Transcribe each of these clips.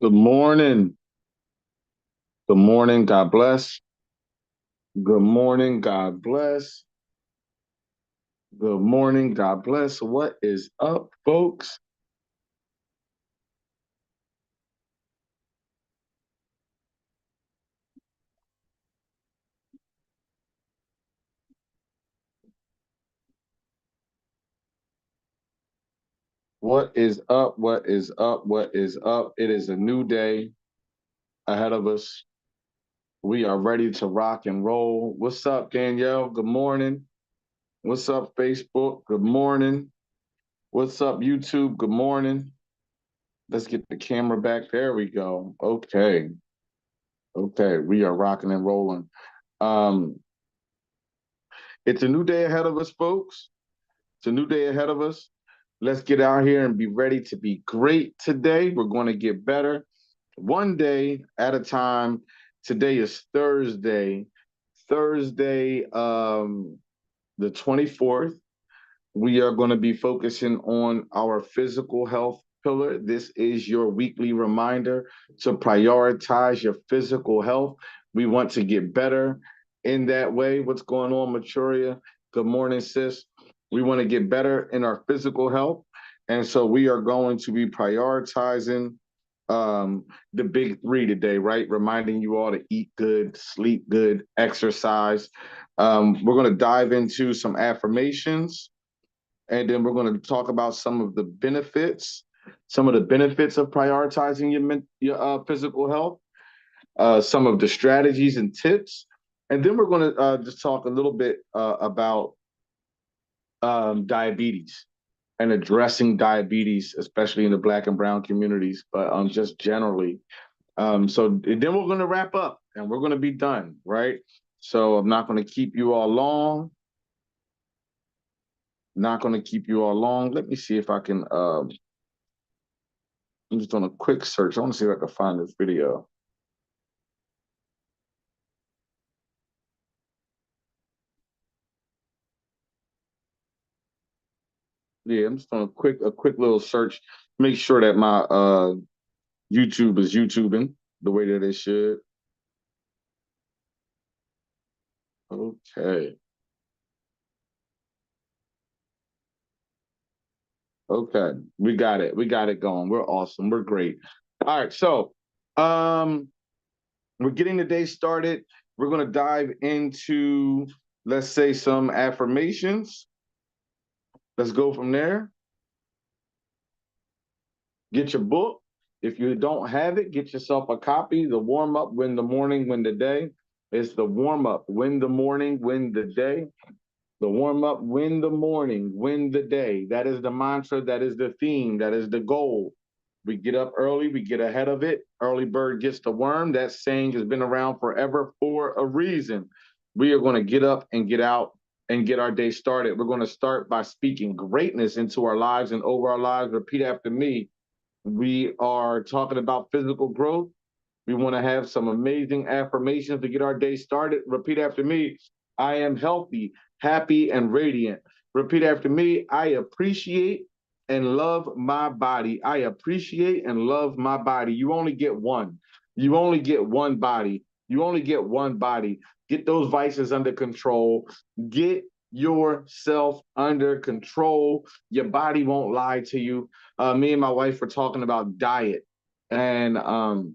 Good morning. Good morning. God bless. Good morning. God bless. Good morning. God bless. What is up, folks? What is up? What is up? What is up? It is a new day ahead of us. We are ready to rock and roll. What's up, Danielle? Good morning. What's up, Facebook? Good morning. What's up, YouTube? Good morning. Let's get the camera back. There we go. Okay. Okay. We are rocking and rolling. Um, it's a new day ahead of us, folks. It's a new day ahead of us. Let's get out here and be ready to be great today. We're going to get better one day at a time. Today is Thursday, Thursday, the 24th. We are going to be focusing on our physical health pillar. This is your weekly reminder to prioritize your physical health. We want to get better in that way. What's going on, Maturia? Good morning, sis. We want to get better in our physical health. And so we are going to be prioritizing the big three today, right? Reminding you all to eat good, sleep good, exercise. We're going to dive into some affirmations, and then we're going to talk about some of the benefits of prioritizing your physical health, some of the strategies and tips, and then we're going to just talk a little bit about diabetes and addressing diabetes, especially in the Black and Brown communities, but just generally. So then we're going to wrap up, and we're going to be done, right? So I'm not going to keep you all long. Not going to keep you all long. Let me see if I can. I'm just doing a quick search. I want to see if I can find this video. Yeah, I'm just doing a quick little search. Make sure that my YouTube is YouTubing the way that it should. Okay. Okay. We got it. We got it going. We're awesome. We're great. All right. So um we're getting the day started. We're gonna dive into, let's say, some affirmations. Let's go from there. Get your book. If you don't have it, get yourself a copy. The warm up, win the morning, win the day. It's the warm up, win the morning, win the day. The warm up, win the morning, win the day. That is the mantra. That is the theme. That is the goal. We get up early, we get ahead of it. Early bird gets the worm. That saying has been around forever for a reason. We are going to get up and get out and get our day started. We're going to start by speaking greatness into our lives and over our lives. Repeat after me. We are talking about physical growth. We want to have some amazing affirmations to get our day started. Repeat after me. I am healthy, happy, and radiant. Repeat after me. I appreciate and love my body. I appreciate and love my body. You only get one. You only get one body. You only get one body. Get those vices under control. Get yourself under control. Your body won't lie to you. Me and my wife were talking about diet, and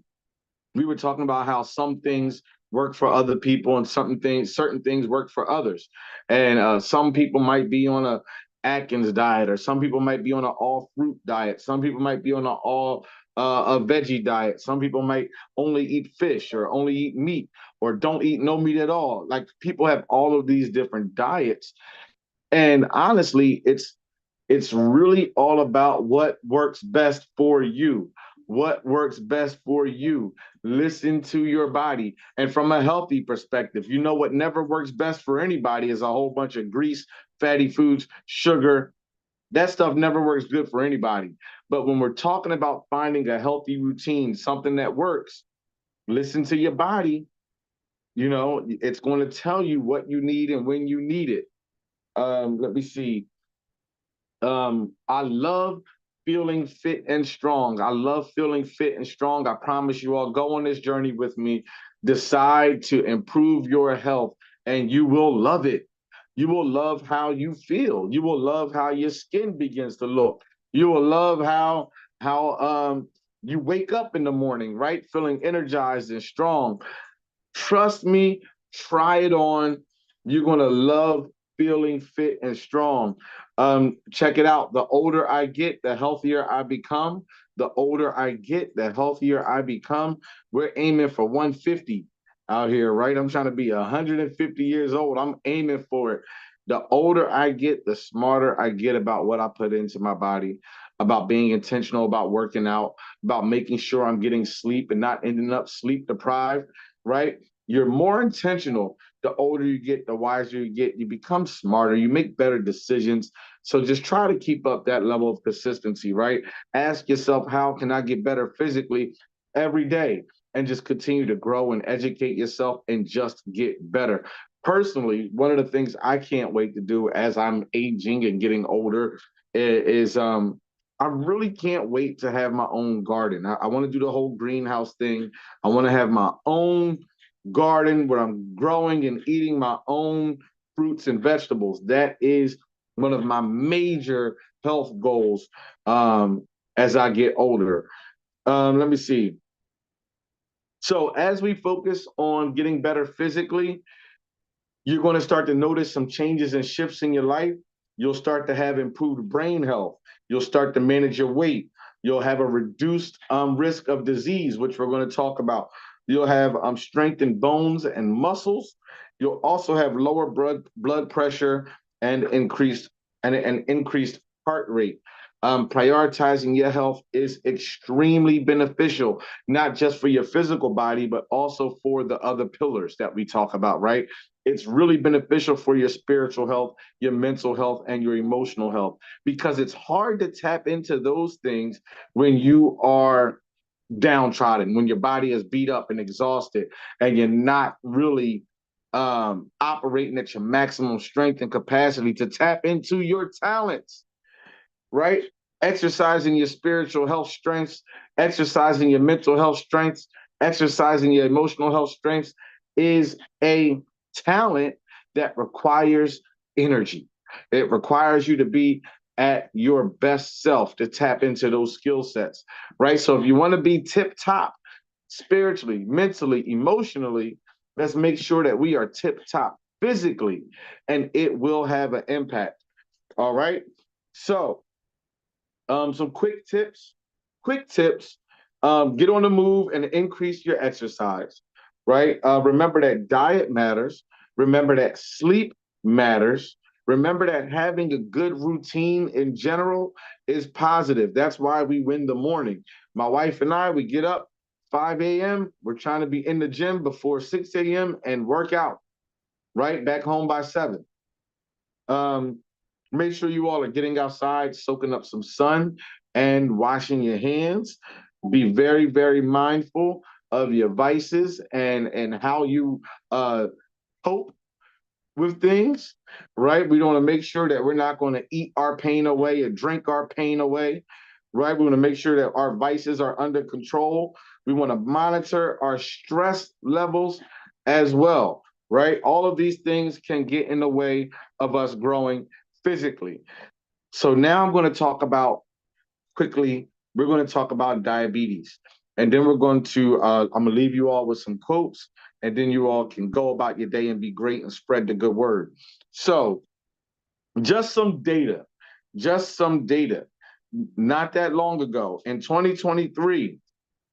we were talking about how some things work for other people and certain things work for others. And some people might be on a Atkins diet, or some people might be on an all fruit diet. Some people might be on an all a veggie diet. Some people might only eat fish or only eat meat or don't eat no meat at all. Like, people have all of these different diets, and honestly, it's really all about what works best for you. What works best for you? Listen to your body. And from a healthy perspective, you know what never works best for anybody is a whole bunch of grease, fatty foods, sugar. That stuff never works good for anybody. But when we're talking about finding a healthy routine, something that works, listen to your body. You know, it's going to tell you what you need and when you need it. Let me see. I love feeling fit and strong. I love feeling fit and strong. I promise you all, go on this journey with me. Decide to improve your health, and you will love it. You will love how you feel. You will love how your skin begins to look. You will love how you wake up in the morning, right? Feeling energized and strong. Trust me, try it on. You're going to love feeling fit and strong. Check it out. The older I get, the healthier I become. The older I get, the healthier I become. We're aiming for 150 out here, right? I'm trying to be 150 years old. I'm aiming for it. The older I get, the smarter I get about what I put into my body, about being intentional, about working out, about making sure I'm getting sleep and not ending up sleep deprived, right? You're more intentional. The older you get, the wiser you get. You become smarter. You make better decisions. So just try to keep up that level of consistency, right? Ask yourself, how can I get better physically every day? And just continue to grow and educate yourself and just get better. Personally, one of the things I can't wait to do as I'm aging and getting older is I really can't wait to have my own garden. I want to do the whole greenhouse thing. I want to have my own garden where I'm growing and eating my own fruits and vegetables. That is one of my major health goals as I get older. Let me see. So, as we focus on getting better physically, you're going to start to notice some changes and shifts in your life. You'll start to have improved brain health. You'll start to manage your weight. You'll have a reduced risk of disease, which we're going to talk about. You'll have strengthened bones and muscles. You'll also have lower blood pressure and increased heart rate. Prioritizing your health is extremely beneficial, not just for your physical body, but also for the other pillars that we talk about, right? It's really beneficial for your spiritual health, your mental health, and your emotional health, because it's hard to tap into those things when you are downtrodden, when your body is beat up and exhausted, and you're not really operating at your maximum strength and capacity to tap into your talents, right? Exercising your spiritual health strengths, exercising your mental health strengths, exercising your emotional health strengths is a talent that requires energy. It requires you to be at your best self to tap into those skill sets, right? So if you want to be tip top spiritually, mentally, emotionally, let's make sure that we are tip top physically, and it will have an impact. All right. So, some quick tips. Quick tips. Get on the move and increase your exercise, right? Remember that diet matters. Remember that sleep matters. Remember that having a good routine in general is positive. That's why we win the morning. My wife and I, we get up 5 a.m. We're trying to be in the gym before 6 a.m. and work out, right? Back home by 7. Um, Make sure you all are getting outside, soaking up some sun, and washing your hands. Be very, very mindful of your vices and how you cope with things, right? We want to make sure that we're not going to eat our pain away or drink our pain away, right? We want to make sure that our vices are under control. We want to monitor our stress levels as well, right? All of these things can get in the way of us growing physically. So now I'm going to talk about quickly, we're going to talk about diabetes. And then we're going to, I'm going to leave you all with some quotes, and then you all can go about your day and be great and spread the good word. So, just some data, just some data. Not that long ago, in 2023,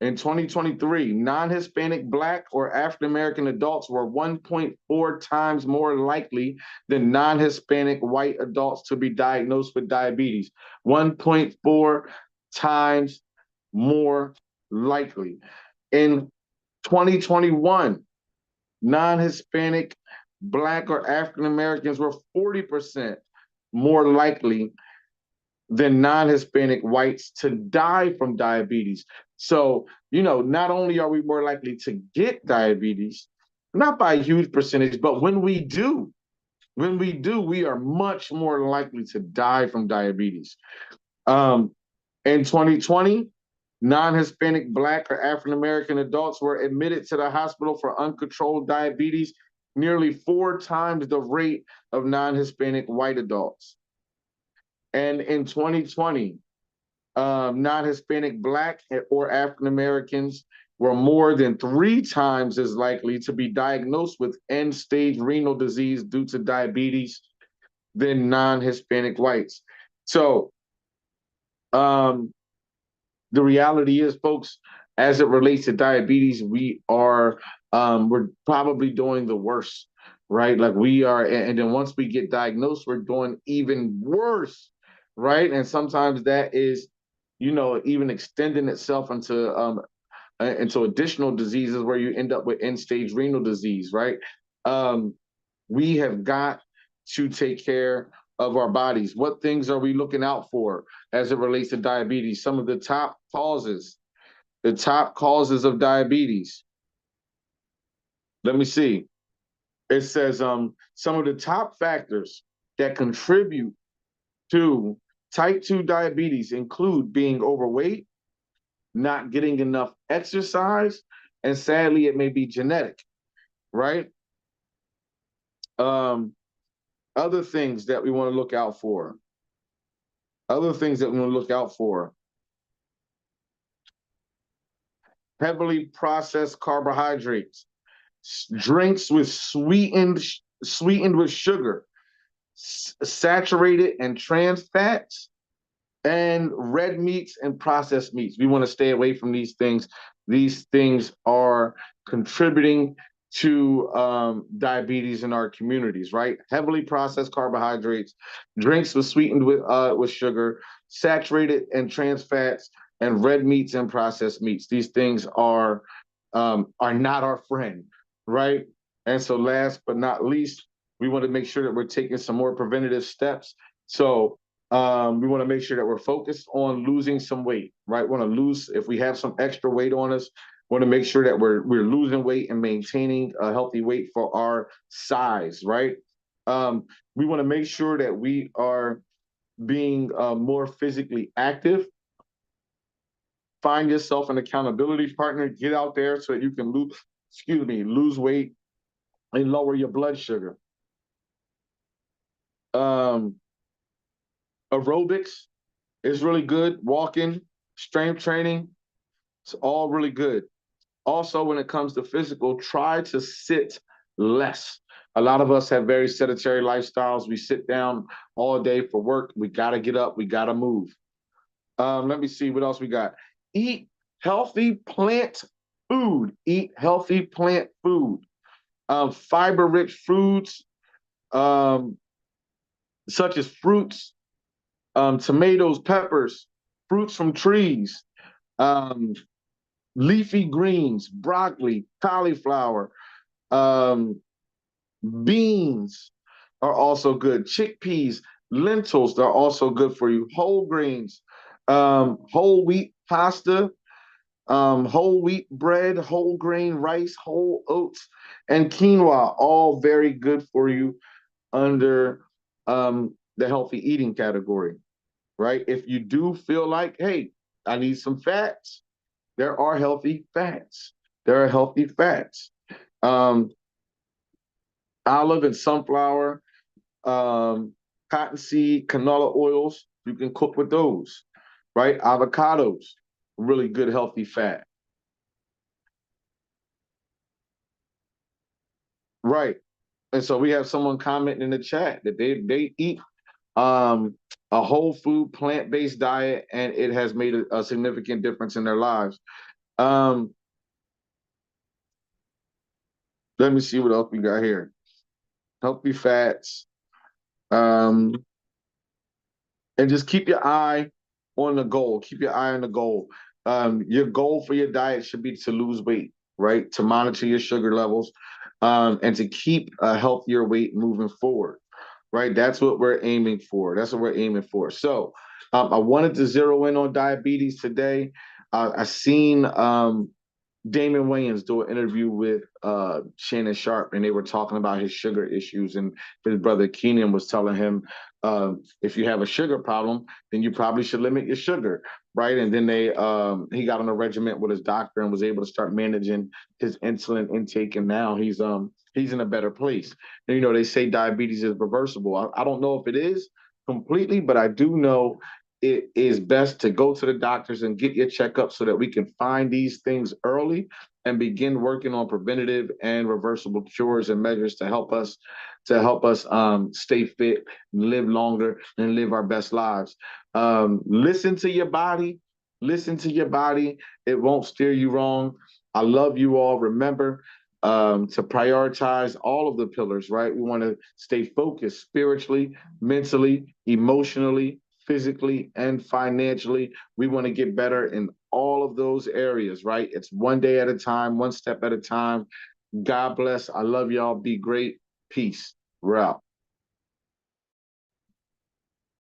non-Hispanic Black or African American adults were 1.4 times more likely than non-Hispanic white adults to be diagnosed with diabetes. 1.4 times more likely. In 2021, non-Hispanic Black or African Americans were 40% more likely than non-Hispanic whites to die from diabetes. So, not only are we more likely to get diabetes, not by a huge percentage, but when we do, we are much more likely to die from diabetes. Um, In 2020, non-Hispanic Black or African American adults were admitted to the hospital for uncontrolled diabetes, nearly 4 times the rate of non-Hispanic white adults. And in 2020, non-Hispanic Black or African Americans were more than 3 times as likely to be diagnosed with end-stage renal disease due to diabetes than non-Hispanic whites. So um, the reality is, folks, as it relates to diabetes, we're probably doing the worst, right? Like we are, and then once we get diagnosed, we're doing even worse, right? And sometimes that is, even extending itself into additional diseases where you end up with end-stage renal disease, right? Um, we have got to take care of our bodies. What things are we looking out for as it relates to diabetes? Some of the top causes of diabetes. Let me see. It says some of the top factors that contribute to type 2 diabetes include being overweight, not getting enough exercise, and sadly, it may be genetic, right? Um, other things that we want to look out for. Other things that we want to look out for. Heavily processed carbohydrates, drinks with sweetened with sugar, saturated and trans fats, and red meats and processed meats. We want to stay away from these things. These things are contributing to diabetes in our communities, right? Heavily processed carbohydrates, drinks with sugar, saturated and trans fats, and red meats and processed meats. These things are not our friend, right? And so, last but not least, we want to make sure that we're taking some more preventative steps. So we want to make sure that we're focused on losing some weight, right? We want to lose, if we have some extra weight on us, we want to make sure that we're losing weight and maintaining a healthy weight for our size, right? We want to make sure that we are being more physically active. Find yourself an accountability partner, get out there so that you can lose weight and lower your blood sugar. Um, Aerobics is really good. Walking, strength training, it's all really good. Also, when it comes to physical, try to sit less. A lot of us have very sedentary lifestyles. We sit down all day for work. We got to get up. We got to move. Let me see what else we got. Eat healthy plant food. Eat healthy plant food. Fiber-rich foods, um, such as fruits, tomatoes, peppers, fruits from trees, um, leafy greens, broccoli, cauliflower, um, beans are also good. Chickpeas, lentils, they're also good for you. Whole grains, whole wheat pasta, whole wheat bread, whole grain rice, whole oats, and quinoa, all very good for you under the healthy eating category, right? If you do feel like, hey, I need some fats, there are healthy fats. There are healthy fats. Um, Olive and sunflower, cottonseed, canola oils, you can cook with those, right? Avocados, really good healthy fat. Right. And so we have someone commenting in the chat that they eat um, a whole food plant-based diet and it has made a significant difference in their lives. Um, let me see what else we got here. Healthy fats. Um, and just keep your eye on the goal. Keep your eye on the goal. Your goal for your diet should be to lose weight, right? To monitor your sugar levels, and to keep a healthier weight moving forward, right? That's what we're aiming for. That's what we're aiming for. So, I wanted to zero in on diabetes today. I seen Damon Wayans do an interview with Shannon Sharp, and they were talking about his sugar issues, and his brother Keenan was telling him, if you have a sugar problem, then you probably should limit your sugar, right? And then he got on a regimen with his doctor and was able to start managing his insulin intake, and now he's in a better place. And, they say diabetes is reversible. I don't know if it is completely, but I do know it is best to go to the doctors and get your checkup so that we can find these things early and begin working on preventative and reversible cures and measures to help us stay fit, live longer, and live our best lives. Listen to your body. Listen to your body. It won't steer you wrong. I love you all. Remember, to prioritize all of the pillars, right? We want to stay focused spiritually, mentally, emotionally, physically, and financially. We want to get better in all of those areas, right? It's one day at a time, one step at a time. God bless. I love y'all. Be great. Peace. We're out.